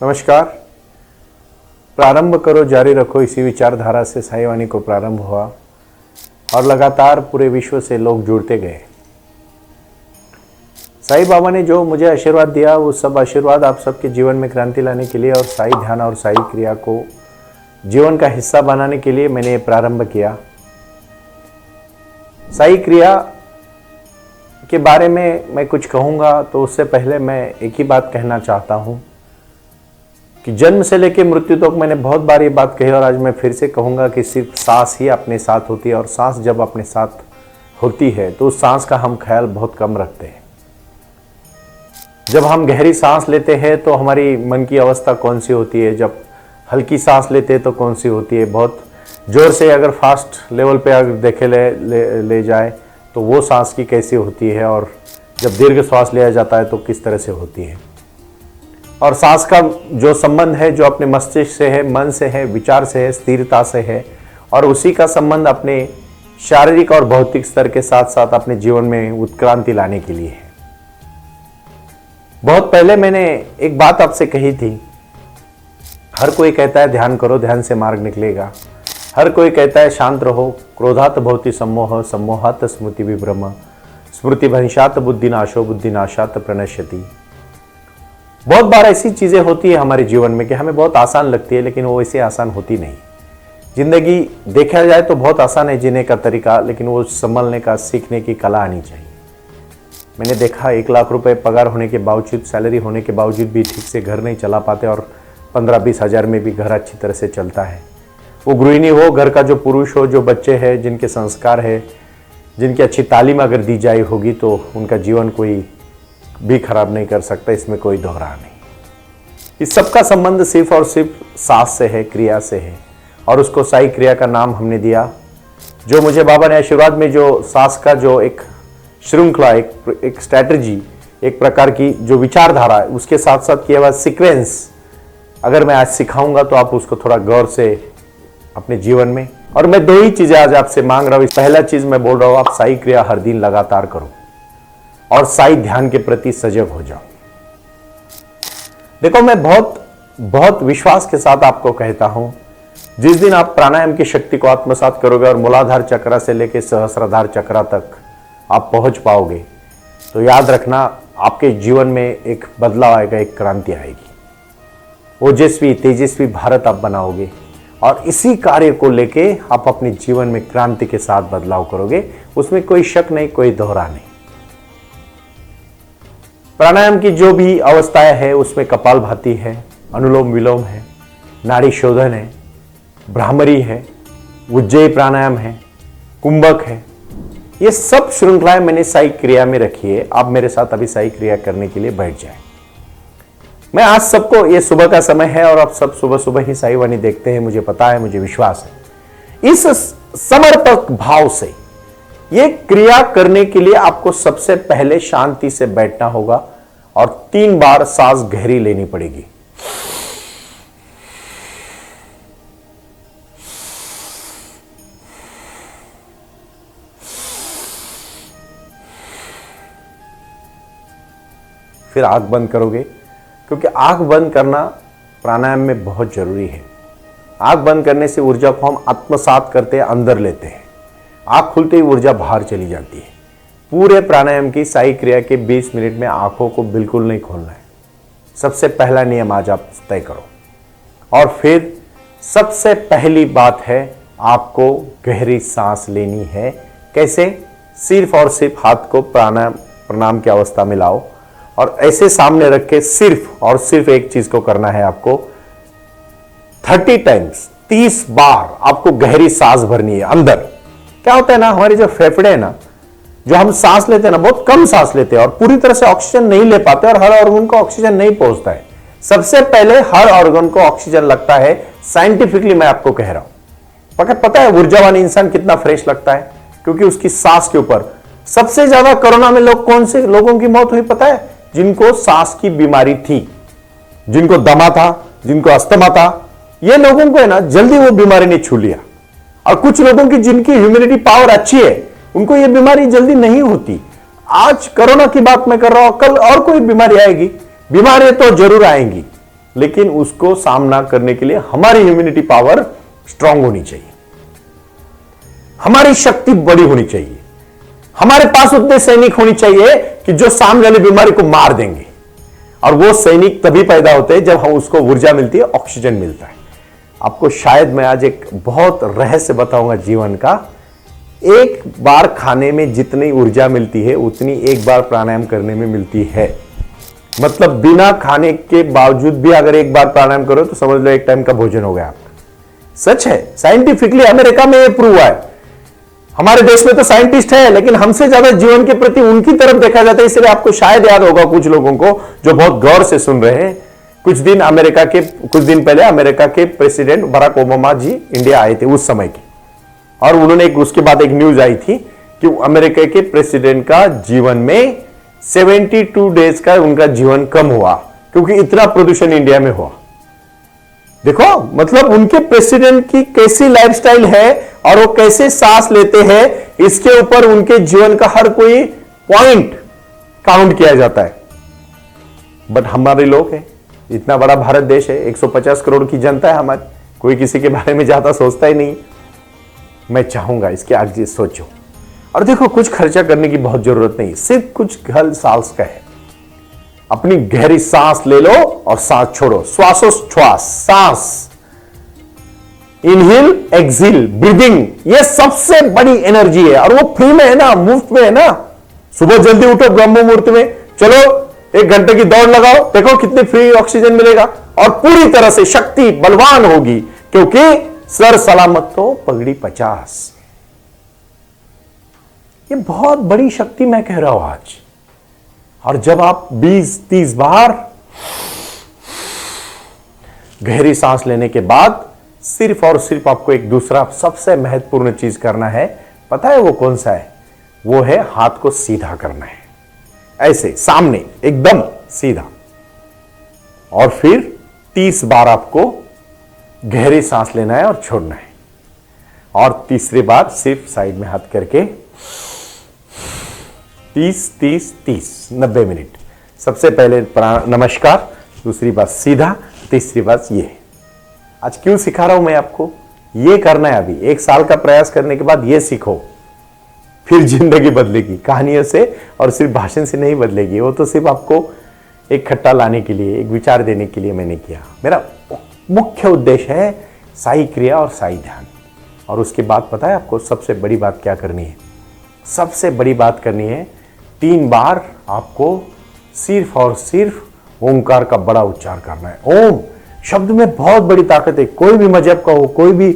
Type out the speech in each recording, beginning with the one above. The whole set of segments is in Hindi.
नमस्कार। प्रारंभ करो जारी रखो, इसी विचारधारा से साई वाणी को प्रारंभ हुआ और लगातार पूरे विश्व से लोग जुड़ते गए। साई बाबा ने जो मुझे आशीर्वाद दिया वो सब आशीर्वाद आप सबके जीवन में क्रांति लाने के लिए और साई ध्यान और साई क्रिया को जीवन का हिस्सा बनाने के लिए मैंने प्रारंभ किया। साई क्रिया के बारे में मैं कुछ कहूँगा तो उससे पहले मैं एक ही बात कहना चाहता हूँ कि जन्म से लेकर मृत्यु तक मैंने बहुत बार ये बात कही और आज मैं फिर से कहूँगा कि सिर्फ सांस ही अपने साथ होती है और सांस जब अपने साथ होती है तो उस सांस का हम ख्याल बहुत कम रखते हैं। जब हम गहरी सांस लेते हैं तो हमारी मन की अवस्था कौन सी होती है, जब हल्की सांस लेते हैं तो कौन सी होती है, बहुत ज़ोर से अगर फास्ट लेवल पे अगर देखे ले जाए तो वो सांस की कैसी होती है, और जब दीर्घ श्वास लिया जाता है तो किस तरह से होती है। और सांस का जो संबंध है जो अपने मस्तिष्क से है, मन से है, विचार से है, स्थिरता से है, और उसी का संबंध अपने शारीरिक और भौतिक स्तर के साथ साथ अपने जीवन में उत्क्रांति लाने के लिए है। बहुत पहले मैंने एक बात आपसे कही थी, हर कोई कहता है ध्यान करो, ध्यान से मार्ग निकलेगा। हर कोई कहता है शांत रहो, क्रोधात भवति सम्मोह, सम्मोहात स्मृति विभ्रम, स्मृति भंशात बुद्धिनाशो, बुद्धिनाशात प्रणश्यति। बहुत बार ऐसी चीज़ें होती है हमारे जीवन में कि हमें बहुत आसान लगती है, लेकिन वो ऐसे आसान होती नहीं। जिंदगी देखा जाए तो बहुत आसान है जीने का तरीका, लेकिन वो संभलने का, सीखने की कला आनी चाहिए। मैंने देखा 1 लाख रुपए पगार होने के बावजूद, सैलरी होने के बावजूद भी ठीक से घर नहीं चला पाते, और 15-20 हज़ार में भी घर अच्छी तरह से चलता है। वो गृहिणी हो, घर का जो पुरुष हो, जो बच्चे हैं, जिनके संस्कार है, जिनकी अच्छी तालीम अगर दी जाए होगी तो उनका जीवन कोई भी खराब नहीं कर सकता, इसमें कोई दोहरा नहीं। इस सब का संबंध सिर्फ और सिर्फ सांस से है, क्रिया से है, और उसको साई क्रिया का नाम हमने दिया। जो मुझे बाबा ने आशीर्वाद में जो सांस का जो एक श्रृंखला, एक स्ट्रैटेजी, एक प्रकार की जो विचारधारा, उसके साथ साथ किया हुआ सीक्वेंस अगर मैं आज सिखाऊंगा तो आप उसको थोड़ा गौर से अपने जीवन में, और मैं 2 ही चीजें आज आपसे मांग रहा हूं। पहला चीज मैं बोल रहा हूं, आप साई क्रिया हर दिन लगातार करो और साई ध्यान के प्रति सजग हो जाओ। देखो, मैं बहुत विश्वास के साथ आपको कहता हूं, जिस दिन आप प्राणायाम की शक्ति को आत्मसात करोगे और मूलाधार चक्र से लेकर सहस्राधार चक्र तक आप पहुंच पाओगे तो याद रखना आपके जीवन में एक बदलाव आएगा, एक क्रांति आएगी। ओजस्वी तेजस्वी भारत आप बनाओगे, और इसी कार्य को लेके आप अपने जीवन में क्रांति के साथ बदलाव करोगे, उसमें कोई शक नहीं, कोई दोहरा नहीं। प्राणायाम की जो भी अवस्थाएं है उसमें कपालभाति है, अनुलोम विलोम है, नाड़ी शोधन है, भ्रामरी है, उज्जयी प्राणायाम है, कुंभक है। ये सब श्रृंखलाएं मैंने साई क्रिया में रखी है। आप मेरे साथ अभी साई क्रिया करने के लिए बैठ जाए। मैं आज सबको, ये सुबह का समय है और आप सब सुबह सुबह ही साई वाणी देखते हैं, मुझे पता है, मुझे विश्वास है। इस समर्पक भाव से ये क्रिया करने के लिए आपको सबसे पहले शांति से बैठना होगा और 3 बार सांस गहरी लेनी पड़ेगी। फिर आंख बंद करोगे, क्योंकि आंख बंद करना प्राणायाम में बहुत जरूरी है। आंख बंद करने से ऊर्जा को हम आत्मसात करते हैं, अंदर लेते हैं। आंख खुलते ही ऊर्जा बाहर चली जाती है। पूरे प्राणायाम की साई क्रिया के 20 मिनट में आंखों को बिल्कुल नहीं खोलना है। सबसे पहला नियम आज आप तय करो। और फिर सबसे पहली बात है, आपको गहरी सांस लेनी है। कैसे? सिर्फ और सिर्फ हाथ को प्रणाम की अवस्था में लाओ और ऐसे सामने रख के सिर्फ और सिर्फ एक चीज को करना है आपको। 30 टाइम्स, 30 बार आपको गहरी सांस भरनी है अंदर। क्या होता है ना, हमारे जो फेफड़े हैं ना, जो हम सांस लेते हैं ना, बहुत कम सांस लेते हैं और पूरी तरह से ऑक्सीजन नहीं ले पाते और हर ऑर्गन को ऑक्सीजन नहीं पहुंचता है। सबसे पहले हर ऑर्गन को ऑक्सीजन लगता है। साइंटिफिकली मैं आपको कह रहा हूं। पता है ऊर्जावान इंसान कितना फ्रेश लगता है? क्योंकि उसकी सांस के ऊपर सबसे ज्यादा कोरोना में कौन से लोगों की मौत हुई पता है? जिनको सांस की बीमारी थी, जिनको दमा था, जिनको अस्थमा था। ये लोगों को है ना जल्दी वो बीमारी ने छू लिया, और कुछ लोगों की जिनकी ह्यूमिनिटी पावर अच्छी है उनको ये बीमारी जल्दी नहीं होती। आज कोरोना की बात मैं कर रहा हूं, कल और कोई बीमारी आएगी, बीमारियां तो जरूर आएंगी। लेकिन उसको सामना करने के लिए हमारी इम्यूनिटी पावर स्ट्रांग होनी चाहिए, हमारी शक्ति बड़ी होनी चाहिए, हमारे पास उतने सैनिक होनी चाहिए कि जो सामने वाली बीमारी को मार देंगे। और वो सैनिक तभी पैदा होते हैं जब हम उसको ऊर्जा मिलती है, ऑक्सीजन मिलता है। आपको शायद मैं आज एक बहुत रहस्य बताऊंगा जीवन का। एक बार खाने में जितनी ऊर्जा मिलती है उतनी एक बार प्राणायाम करने में मिलती है। मतलब बिना खाने के बावजूद भी अगर एक बार प्राणायाम करो तो समझ लो एक टाइम का भोजन हो गया आपका। सच है, साइंटिफिकली अमेरिका में यह प्रूव हुआ है। हमारे देश में तो साइंटिस्ट है, लेकिन हमसे ज्यादा जीवन के प्रति उनकी तरफ देखा जाता है। इसलिए आपको शायद याद होगा कुछ लोगों को जो बहुत गौर से सुन रहे हैं, कुछ दिन पहले अमेरिका के प्रेसिडेंट बराक ओबामा जी इंडिया आए थे उस समय के, और उन्होंने उसके बाद एक न्यूज आई थी कि अमेरिका के प्रेसिडेंट का जीवन में 72 डेज का उनका जीवन कम हुआ क्योंकि इतना प्रदूषण इंडिया में हुआ। देखो मतलब उनके प्रेसिडेंट की कैसी लाइफस्टाइल है और वो कैसे सांस लेते हैं, इसके ऊपर उनके जीवन का हर कोई पॉइंट काउंट किया जाता है। बट हमारे लोग हैं, इतना बड़ा भारत देश है, 150 करोड़ की जनता है हमारी, कोई किसी के बारे में ज्यादा सोचता ही नहीं। मैं चाहूंगा इसके आगे सोचो और देखो, कुछ खर्चा करने की बहुत जरूरत नहीं, सिर्फ कुछ घर सांस का है। अपनी गहरी सांस ले लो और सांस छोड़ो, श्वासोच्छ्वास, सांस, इनहेल एक्सहेल, ब्रीदिंग, ये सबसे बड़ी एनर्जी है और वो फ्री में है ना, मुफ्त में है ना। सुबह जल्दी उठो, ब्रह्म मुहूर्त में चलो, 1 घंटे की दौड़ लगाओ, देखो कितनी फ्री ऑक्सीजन मिलेगा और पूरी तरह से शक्ति बलवान होगी, क्योंकि सर सलामत तो पगड़ी 50। ये बहुत बड़ी शक्ति मैं कह रहा हूं आज। और जब आप 20-30 बार गहरी सांस लेने के बाद सिर्फ और सिर्फ आपको एक दूसरा सबसे महत्वपूर्ण चीज करना है, पता है वो कौन सा है? वो है हाथ को सीधा करना है, ऐसे सामने एकदम सीधा। और फिर 30 बार आपको गहरी सांस लेना है और छोड़ना है। और तीसरी बार सिर्फ साइड में हाथ करके 30 90 मिनट। सबसे पहले नमस्कार, दूसरी बात सीधा, तीसरी बात ये। आज क्यों सिखा रहा हूं मैं आपको? ये करना है अभी, 1 साल का प्रयास करने के बाद ये सीखो, फिर जिंदगी बदलेगी। कहानियों से और सिर्फ भाषण से नहीं बदलेगी, वो तो सिर्फ आपको एक खट्टा लाने के लिए, एक विचार देने के लिए मैंने किया। मेरा मुख्य उद्देश्य है साई क्रिया और साई ध्यान। और उसके बाद पता है आपको सबसे बड़ी बात क्या करनी है? सबसे बड़ी बात करनी है, 3 बार आपको सिर्फ और सिर्फ ओंकार का बड़ा उच्चार करना है। ओम शब्द में बहुत बड़ी ताकत है। कोई भी मजहब का हो, कोई भी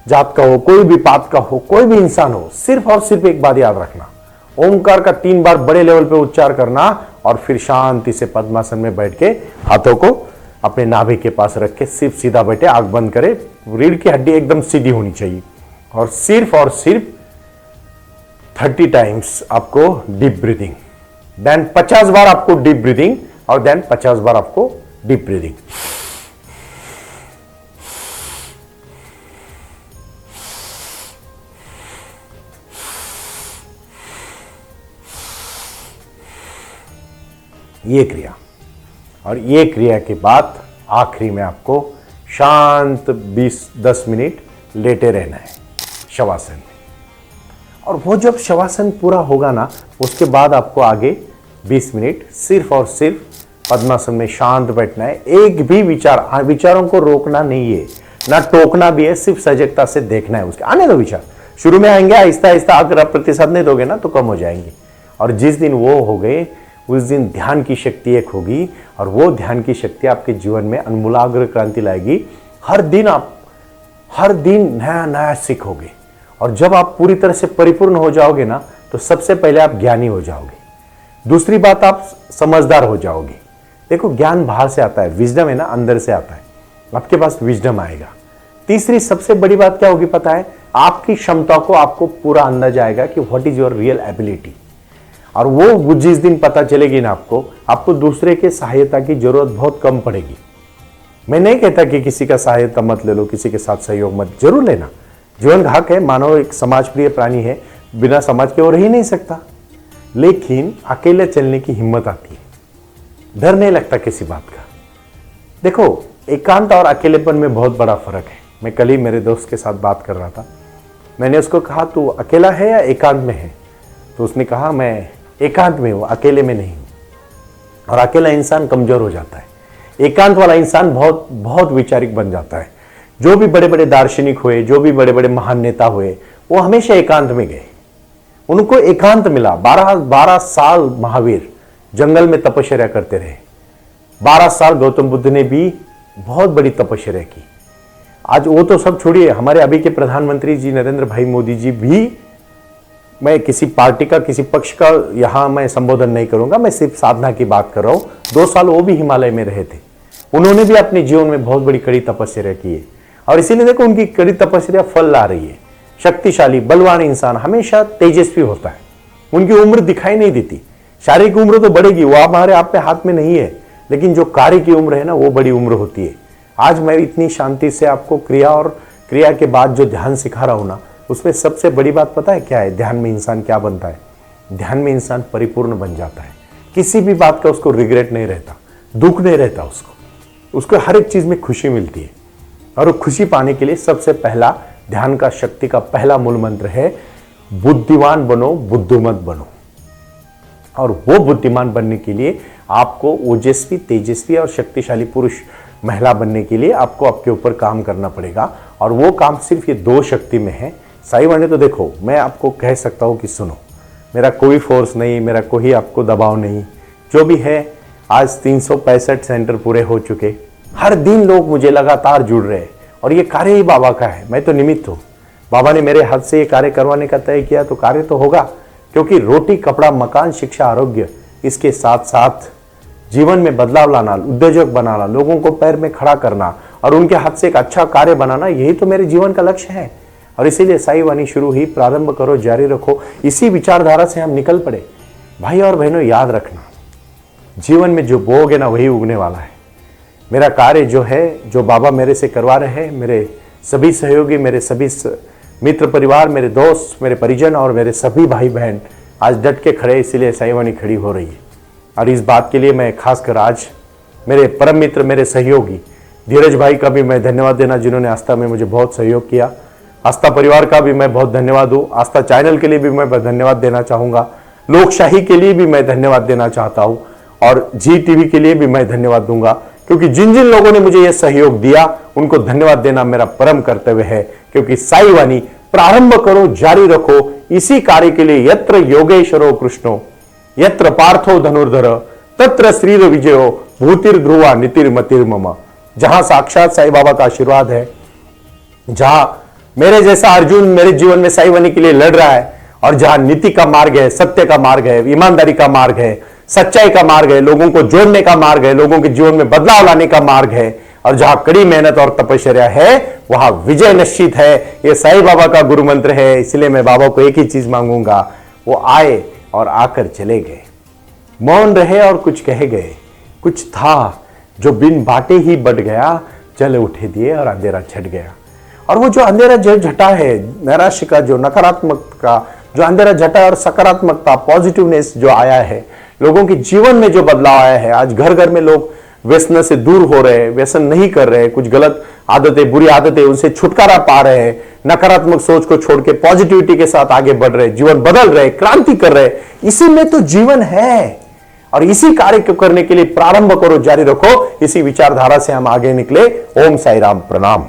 जात का हो, कोई भी पात का हो, कोई भी इंसान हो, सिर्फ और सिर्फ एक बात याद रखना, ओंकार का 3 बार बड़े लेवल पे उच्चार करना और फिर शांति से पद्मासन में बैठ के हाथों को अपने नाभि के पास रख के सिर्फ सीधा बैठे, आंख बंद करे, रीढ़ की हड्डी एकदम सीधी होनी चाहिए और सिर्फ 30 टाइम्स आपको डीप ब्रीदिंग, देन 50 बार आपको डीप ब्रीदिंग और देन 50 बार आपको डीप ब्रीदिंग। ये क्रिया, और ये क्रिया के बाद आखिरी में आपको शांत 10 मिनट लेटे रहना है शवासन में। और वो जब शवासन पूरा होगा ना, उसके बाद आपको आगे 20 मिनट सिर्फ और सिर्फ पद्मासन में शांत बैठना है। एक भी विचारों को रोकना नहीं है, ना टोकना भी है, सिर्फ सजगता से देखना है। उसके आने दो विचार, शुरू में आएंगे, आहिस्ता आहिस्ता, अगर आप प्रतिशत नहीं दोगे ना तो कम हो जाएंगे। और जिस दिन वो हो गए उस दिन ध्यान की शक्ति एक होगी और वो ध्यान की शक्ति आपके जीवन में अनमूलाग्र क्रांति लाएगी। हर दिन नया नया सीखोगे और जब आप पूरी तरह से परिपूर्ण हो जाओगे ना, तो सबसे पहले आप ज्ञानी हो जाओगे। दूसरी बात, आप समझदार हो जाओगे। देखो, ज्ञान बाहर से आता है, विजडम है ना अंदर से आता है, आपके पास विजडम आएगा। तीसरी सबसे बड़ी बात क्या होगी पता है? आपकी क्षमता को आपको पूरा अंदाजा आएगा कि what is your real ability. और वो जिस दिन पता चलेगी ना आपको दूसरे के सहायता की जरूरत बहुत कम पड़ेगी। मैं नहीं कहता कि किसी का सहायता मत ले लो, किसी के साथ सहयोग मत जरूर लेना, जीवन का हक है, मानव एक समाज प्रिय प्राणी है, बिना समाज के वो रह ही नहीं सकता। लेकिन अकेले चलने की हिम्मत आती है, डर नहीं लगता किसी बात का। देखो, एकांत और अकेलेपन में बहुत बड़ा फर्क है। मैं कल ही मेरे दोस्त के साथ बात कर रहा था। मैंने उसको कहा तू अकेला है या एकांत में है? तो उसने कहा मैं एकांत में हूँ, अकेले में नहीं हूँ। और अकेला इंसान कमजोर हो जाता है, एकांत वाला इंसान बहुत बहुत वैचारिक बन जाता है। जो भी बड़े बड़े दार्शनिक हुए, जो भी बड़े बड़े महान नेता हुए, वो हमेशा एकांत में गए। उनको एकांत मिला। 12 साल महावीर जंगल में तपस्या करते रहे। 12 साल गौतम बुद्ध ने भी बहुत बड़ी तपस्या की। आज वो तो सब छोड़िए, हमारे अभी के प्रधानमंत्री जी नरेंद्र भाई मोदी जी भी, मैं किसी पार्टी का किसी पक्ष का यहां मैं संबोधन नहीं करूंगा, मैं सिर्फ साधना की बात कर रहा हूं। 2 साल वो भी हिमालय में रहे थे। उन्होंने भी अपने जीवन में बहुत बड़ी कड़ी तपस्या की है और इसीलिए देखो उनकी कड़ी तपस्या फल ला रही है। शक्तिशाली बलवान इंसान हमेशा तेजस्वी होता है। उनकी उम्र दिखाई नहीं देती। शारीरिक उम्र तो बढ़ेगी, वो हमारे आप में हाथ में नहीं है, लेकिन जो कार्य की उम्र है ना, वो बड़ी उम्र होती है। आज मैं इतनी शांति से आपको क्रिया और क्रिया के बाद जो ध्यान सिखा रहा हूं ना, उसमें सबसे बड़ी बात पता है क्या है? ध्यान में इंसान क्या बनता है? ध्यान में इंसान परिपूर्ण बन जाता है। किसी भी बात का उसको रिग्रेट नहीं रहता, दुख नहीं रहता, उसको हर एक चीज में खुशी मिलती है। और वो खुशी पाने के लिए सबसे पहला ध्यान का शक्ति का पहला मूल मंत्र है, बुद्धिमान बनो, बुद्धिमत बनो। और वो बुद्धिमान बनने के लिए आपको ओजस्वी, तेजस्वी और शक्तिशाली पुरुष महिला बनने के लिए आपको आपके ऊपर काम करना पड़ेगा। और वो काम सिर्फ ये 2 शक्ति में है। साईं वाणी तो देखो, मैं आपको कह सकता हूं कि सुनो, मेरा कोई फोर्स नहीं, मेरा कोई आपको दबाव नहीं। जो भी है, आज 365 सेंटर पूरे हो चुके। हर दिन लोग मुझे लगातार जुड़ रहे हैं और ये कार्य ही बाबा का है। मैं तो निमित्त हूं। बाबा ने मेरे हाथ से ये कार्य करवाने का तय किया तो कार्य तो होगा, क्योंकि रोटी, कपड़ा, मकान, शिक्षा, आरोग्य, इसके साथ साथ जीवन में बदलाव लाना, उद्योजक बनाना, लोगों को पैर में खड़ा करना और उनके हाथ से एक अच्छा कार्य बनाना, यही तो मेरे जीवन का लक्ष्य है। और इसीलिए साईं वाणी शुरू ही, प्रारंभ करो, जारी रखो, इसी विचारधारा से हम निकल पड़े। भाई और बहनों, याद रखना, जीवन में जो बोओगे ना वही उगने वाला है। मेरा कार्य जो है, जो बाबा मेरे से करवा रहे हैं, मेरे सभी सहयोगी, मेरे सभी मित्र परिवार, मेरे दोस्त, मेरे परिजन और मेरे सभी भाई बहन आज डट के खड़े, इसीलिए साईं वाणी खड़ी हो रही है। और इस बात के लिए मैं खासकर आज मेरे परम मित्र, मेरे सहयोगी धीरज भाई का भी मैं धन्यवाद देना, जिन्होंने आस्था में मुझे बहुत सहयोग किया। आस्था परिवार का भी मैं बहुत धन्यवाद दूं। आस्था चैनल के लिए भी मैं धन्यवाद देना चाहूंगा। लोकशाही के लिए भी मैं धन्यवाद देना चाहता हूं और जी टीवी के लिए भी मैं धन्यवाद दूंगा, क्योंकि जिन जिन लोगों ने मुझे यह सहयोग दिया उनको धन्यवाद देना मेरा परम कर्तव्य है। क्योंकि साईं वाणी, प्रारंभ करो, जारी रखो, इसी कार्य के लिए यत्र योगेश्वरो कृष्णो यत्र पार्थो धनुर्धर तत्र श्रीर विजयो भूतिर ध्रुवा नीतिर्मतिर मम। जहां साक्षात साईं बाबा का आशीर्वाद है, जहां मेरे जैसा अर्जुन मेरे जीवन में साईं वाणी के लिए लड़ रहा है, और जहां नीति का मार्ग है, सत्य का मार्ग है, ईमानदारी का मार्ग है, सच्चाई का मार्ग है, लोगों को जोड़ने का मार्ग है, लोगों के जीवन में बदलाव लाने का मार्ग है, और जहां कड़ी मेहनत और तपस्या है, वहां विजय निश्चित है। ये साईं बाबा का गुरु मंत्र है। इसलिए मैं बाबा को एक ही चीज मांगूंगा, वो आए और आकर चले गए, मौन रहे और कुछ कह गए। कुछ था जो बिन बाटे ही बढ़ गया, जल उठे दिए और अंधेरा छट गया। और वो जो अंधेरा झटा है, नैराश्य का जो नकारात्मक का जो अंधेरा झटा और सकारात्मकता, पॉजिटिवनेस जो आया है, लोगों के जीवन में जो बदलाव आया है, आज घर घर में लोग व्यसन से दूर हो रहे हैं, व्यसन नहीं कर रहे हैं, कुछ गलत आदतें, बुरी आदतें, उनसे छुटकारा पा रहे हैं, नकारात्मक सोच को छोड़ के पॉजिटिविटी के साथ आगे बढ़ रहे हैं, जीवन बदल रहे, क्रांति कर रहे। इसी में तो जीवन है। और इसी कार्य को करने के लिए प्रारंभ करो, जारी रखो, इसी विचारधारा से हम आगे निकले। ओम साई राम, प्रणाम।